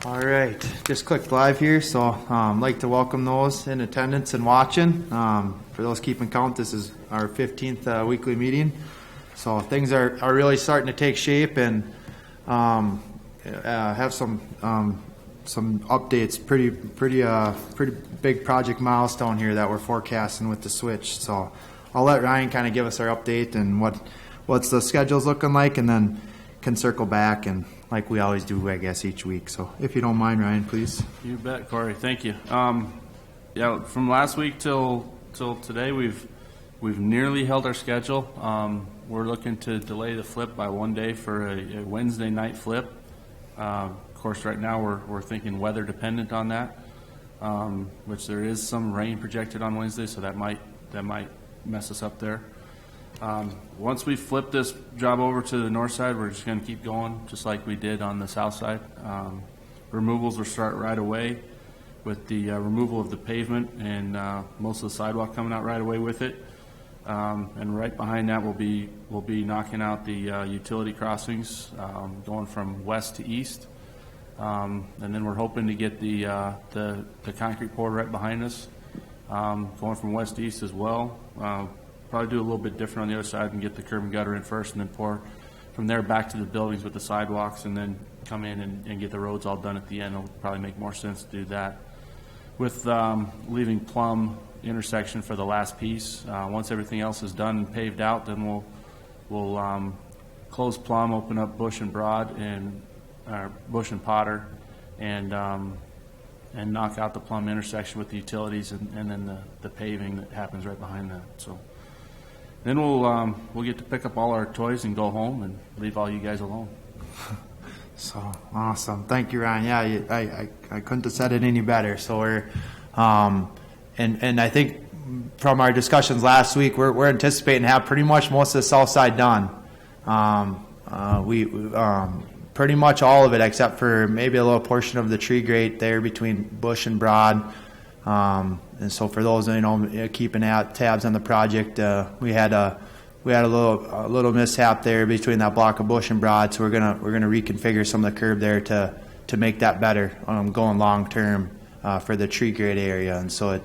All right, just clicked live here, so I'd like to welcome those in attendance and watching. For those keeping count, this is our 15th weekly meeting. So things are really starting to take shape and have some updates. Pretty big project milestone here that we're forecasting with the switch. So I'll let Ryan kind of give us our update and what's the schedule's looking like, and then can circle back and like we always do, I guess, each week. So if you don't mind, Ryan, please. You bet, Corey. Thank you. Yeah, from last week till today, we've nearly held our schedule. We're looking to delay the flip by one day for a Wednesday night flip. Of course, right now we're thinking weather dependent on that, which there is some rain projected on Wednesday, so that might mess us up there. Once we flip this job over to the north side, we're just going to keep going just like we did on the south side. Removals will start right away with the removal of the pavement and most of the sidewalk coming out right away with it. And right behind that we'll be knocking out the utility crossings, going from west to east. And then we're hoping to get the concrete poured right behind us, going from west to east as well. Probably do a little bit different on the other side and get the curb and gutter in first, and then pour from there back to the buildings with the sidewalks, and then come in and get the roads all done at the end. It'll probably make more sense to do that. With leaving Plum intersection for the last piece, once everything else is done and paved out, then we'll close Plum, open up Bush and Broad and Bush and Potter, and knock out the Plum intersection with the utilities, and then the paving that happens right behind that. So. Then we'll get to pick up all our toys and go home and leave all you guys alone. So awesome, thank you, Ryan. Yeah, I couldn't have said it any better. So we're and I think from our discussions last week, we're anticipating to have pretty much most of the south side done. We pretty much all of it except for maybe a little portion of the tree grate there between Bush and Broad. And so for those keeping tabs on the project, we had a little mishap there between that block of Bush and Broad. So we're gonna reconfigure some of the curb there to make that better going long term for the tree grate area. And so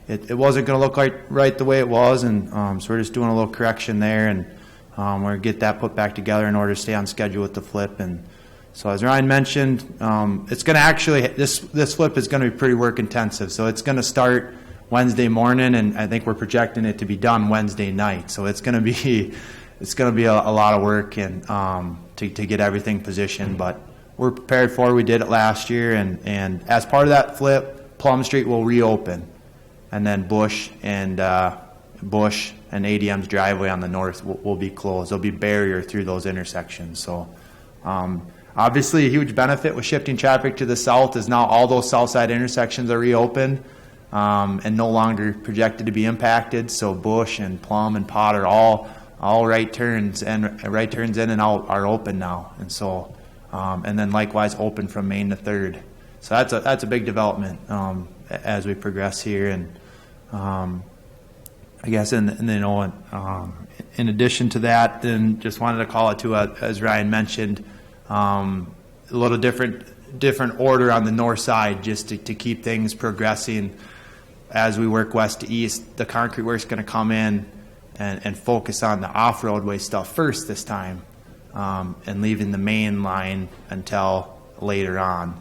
it wasn't gonna look like right the way it was, and so we're just doing a little correction there, and we're gonna get that put back together in order to stay on schedule with the flip. And so as Ryan mentioned, it's going to actually, this flip is going to be pretty work intensive. So it's going to start Wednesday morning, and I think we're projecting it to be done Wednesday night. So it's going to be a lot of work and to get everything positioned. But we're prepared for it. We did it last year, and as part of that flip, Plum Street will reopen, and then Bush and ADM's driveway on the north will be closed. There'll be barrier through those intersections. So. Obviously, a huge benefit with shifting traffic to the south is now all those south side intersections are reopened and no longer projected to be impacted. So Bush and Plum and Potter, all right turns in and out are open now, and so and then likewise open from Main to Third. So that's a big development as we progress here. And I guess in addition to that, then just wanted to call it to as Ryan mentioned. A little different order on the north side, just to keep things progressing as we work west to east. The concrete work's going to come in and focus on the off-roadway stuff first this time, and leaving the main line until later on.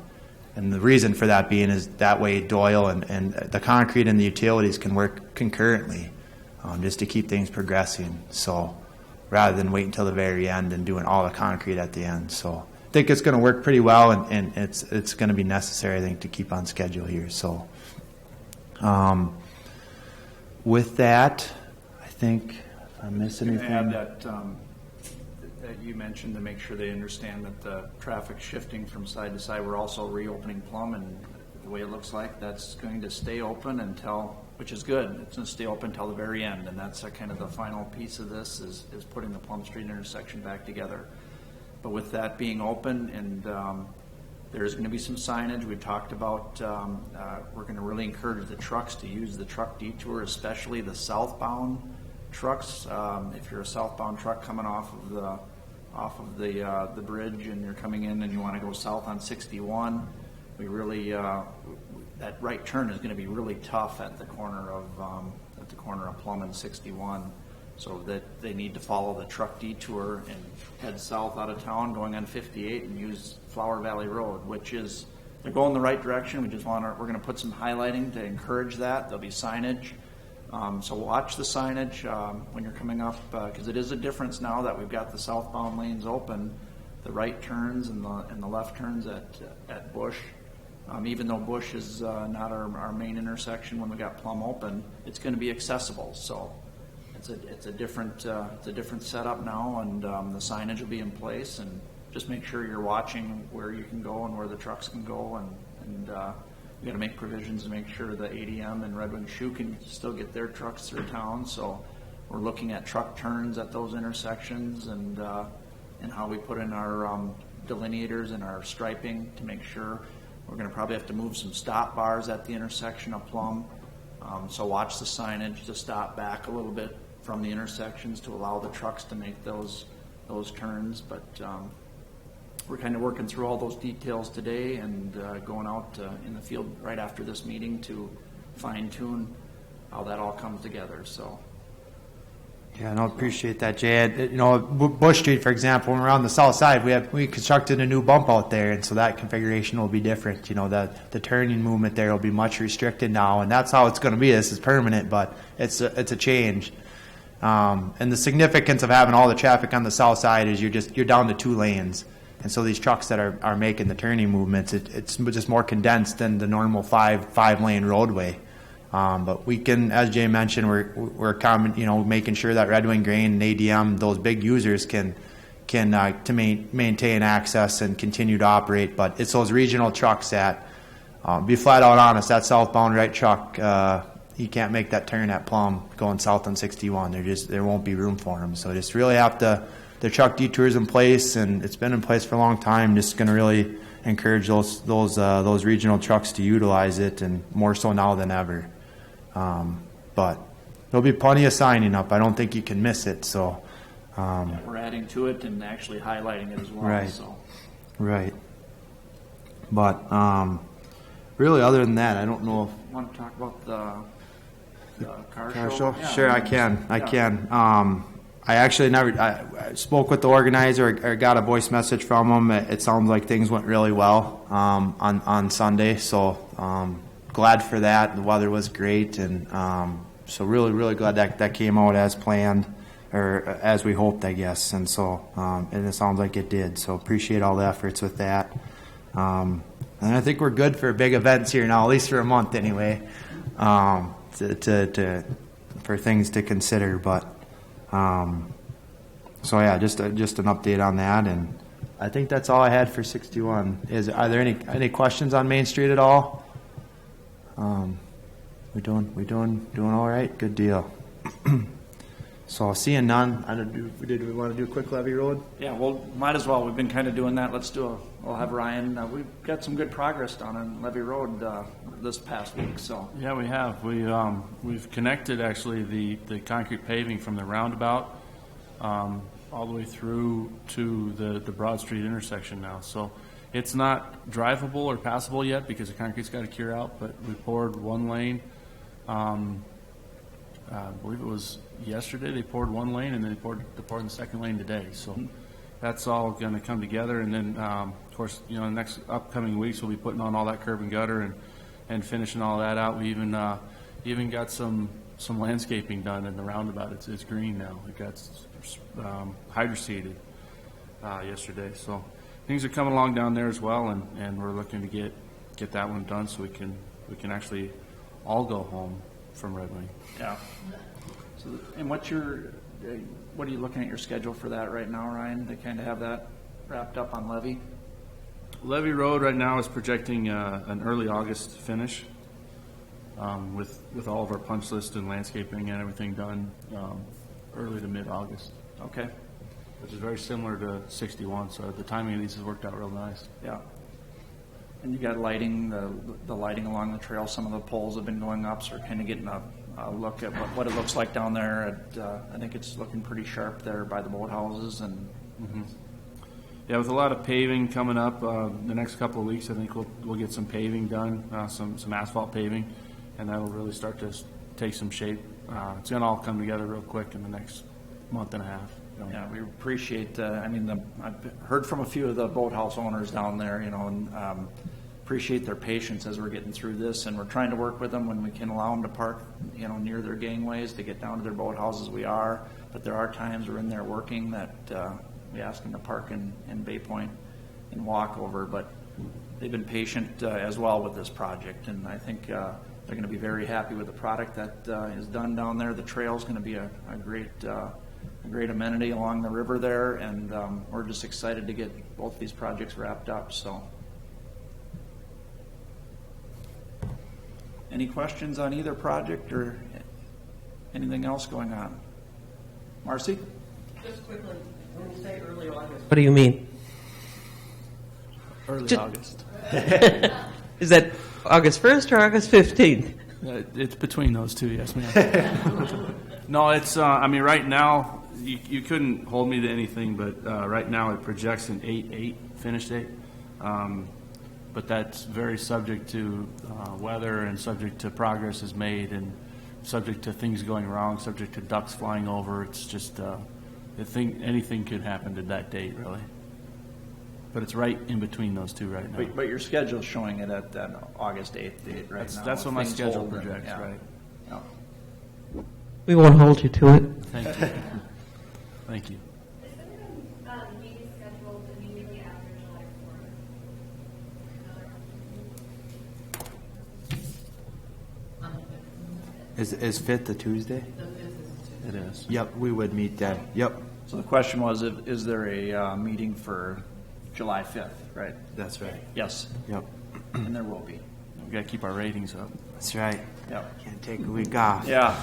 And the reason for that being is that way Doyle and the concrete and the utilities can work concurrently, just to keep things progressing. So. Rather than wait until the very end and doing all the concrete at the end. So I think it's going to work pretty well, and it's going to be necessary, I think, to keep on schedule here. So with that, I think if I miss anything. Add that you mentioned to make sure they understand that the traffic's shifting from side to side. We're also reopening Plum, and the way it looks like that's going to stay open until, which is good. It's going to stay open until the very end, and that's kind of the final piece of this is putting the Plum Street intersection back together. But with that being open, and there's going to be some signage. We've talked about we're going to really encourage the trucks to use the truck detour, especially the southbound trucks. If you're a southbound truck coming off of the bridge and you're coming in and you want to go south on 61, we really, that right turn is gonna be really tough at the corner of Plum and 61. So that they need to follow the truck detour and head south out of town, going on 58 and use Flower Valley Road, which is, they're going the right direction. We just we're gonna put some highlighting to encourage that. There'll be signage. So watch the signage when you're coming up, because it is a difference now that we've got the southbound lanes open, the right turns and the left turns at Bush. Even though Bush is not our main intersection when we got Plum open, it's going to be accessible. So it's a different setup now, and the signage will be in place. And just make sure you're watching where you can go and where the trucks can go, and we got to make provisions to make sure the ADM and Red Wing Shoe can still get their trucks through town. So we're looking at truck turns at those intersections and how we put in our delineators and our striping to make sure. We're going to probably have to move some stop bars at the intersection of Plum. So watch the signage to stop back a little bit from the intersections to allow the trucks to make those turns. But we're kind of working through all those details today and going out in the field right after this meeting to fine tune how that all comes together. So. Yeah, no, appreciate that, Jay. You know, Bush Street, for example, when we're on the south side, we constructed a new bump out there, and so that configuration will be different. You know, the turning movement there will be much restricted now, and that's how it's going to be. This is permanent, but it's a change. And the significance of having all the traffic on the south side is you're down to 2 lanes, and so these trucks that are making the turning movements, it's just more condensed than the normal five lane roadway. But we can, as Jay mentioned, we're making sure that Red Wing Grain and ADM, those big users, can maintain access and continue to operate. But it's those regional trucks that, be flat out honest, that southbound right truck, you can't make that turn at Plum going south on 61. There won't be room for them. So just really have the truck detours in place, and it's been in place for a long time. Just going to really encourage those regional trucks to utilize it, and more so now than ever. But there'll be plenty of signing up. I don't think you can miss it. So we're adding to it and actually highlighting it as well. Right. So. Right. But really, other than that, I don't know if You want to talk about the car show? Yeah. Sure, I can. I actually I spoke with the organizer or got a voice message from him. It sounds like things went really well on Sunday. So glad for that. The weather was great, and so really glad that came out as planned, or as we hoped, I guess. And so and it sounds like it did. So appreciate all the efforts with that. And I think we're good for big events here now, at least for a month anyway, for things to consider. But so yeah, just an update on that, and I think that's all I had for 61. Are there any questions on Main Street at all? We doing all right? Good deal. So seeing none, did we want to do a quick levy road? Yeah, well, might as well. We've been kind of doing that. We'll have Ryan. We've got some good progress done on Levy Road this past week. So Yeah, we have. We've connected actually the concrete paving from the roundabout all the way through to the Broad Street intersection now. So it's not drivable or passable yet because the concrete's got to cure out, but we poured one lane. I believe it was yesterday they poured one lane, and then they poured the second lane today. So that's all going to come together, and then of course, in the next upcoming weeks we'll be putting on all that curb and gutter and finishing all that out. We even got some landscaping done in the roundabout. It's green now. It got hydroseeded yesterday. So things are coming along down there as well, and we're looking to get that one done so we can actually all go home from Red Wing. yeah. So and what are you looking at your schedule for that right now, Ryan? To kind of have that wrapped up on Levy. Levy Road right now is projecting an early August finish with all of our punch list and landscaping and everything done early to mid-August. Okay. Which is very similar to 61, so the timing of these has worked out real nice. Yeah. And you got lighting, the lighting along the trail. Some of the poles have been going up, so we're kind of getting a look at what it looks like down there. I think it's looking pretty sharp there by the boathouses. And Yeah, with a lot of paving coming up, the next couple of weeks, I think we'll get some paving done, some asphalt paving, and that'll really start to take some shape. It's gonna all come together real quick in the next month and a half. Yeah, we appreciate, I've heard from a few of the boathouse owners down there, and appreciate their patience as we're getting through this, and we're trying to work with them when we can allow them to park, near their gangways to get down to their boathouses. We are, but there are times we're in there working that we ask them to park in Bay Point and walk over, but they've been patient as well with this project, and I think they're going to be very happy with the product that is done down there. The trail's going to be a great amenity along the river there, and we're just excited to get both these projects wrapped up. So, any questions on either project or anything else going on? Marcy? Just quickly, when you say early August, what do you mean? Early Just- August. Is that August 1st or August 15th? It's between those two, yes, ma'am. No, it's, right now, you couldn't hold me to anything, but right now it projects an 8/8 finish date. But that's very subject to weather and subject to progress is made and subject to things going wrong, subject to ducks flying over. It's just, anything could happen to that date, really. But it's right in between those two right now. But your schedule's showing it at that August 8th date right now. That's what my Things schedule hold and- projects, yeah. right? Yeah. We won't hold you to it. Thank you. Thank you. Is there a meeting scheduled immediately after July 4th? Is 5th the Tuesday? It is. Yep, we would meet then. Yep, So the question was, is there a meeting for July 5th, right? that's right. Yes, Yep, and there will be. We got to keep our ratings up. that's right. Yep. Can't take a week off. Yeah.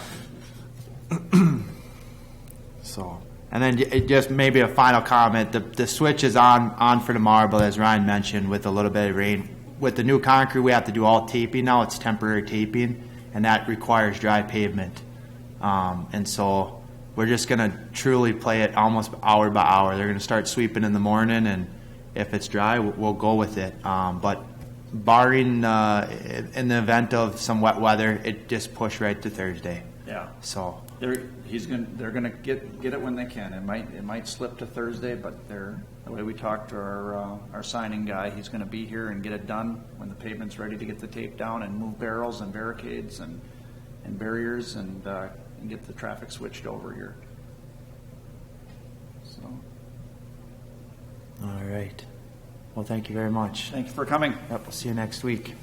So, and then just maybe a final comment. The switch is on for tomorrow, but as Ryan mentioned, with a little bit of rain, with the new concrete, we have to do all taping now. It's temporary taping, and that requires dry pavement. And so we're just going to truly play it almost hour by hour. They're going to start sweeping in the morning, and if it's dry, we'll go with it. But barring in the event of some wet weather, it just pushed right to Thursday. Yeah. So. They're gonna get it when they can. It might slip to Thursday, but the way we talked to our signing guy, he's gonna be here and get it done when the pavement's ready to get the tape down and move barrels and barricades and barriers and get the traffic switched over here. So, All right. Well, thank you very much. thank you for coming. Yep, we'll see you next week.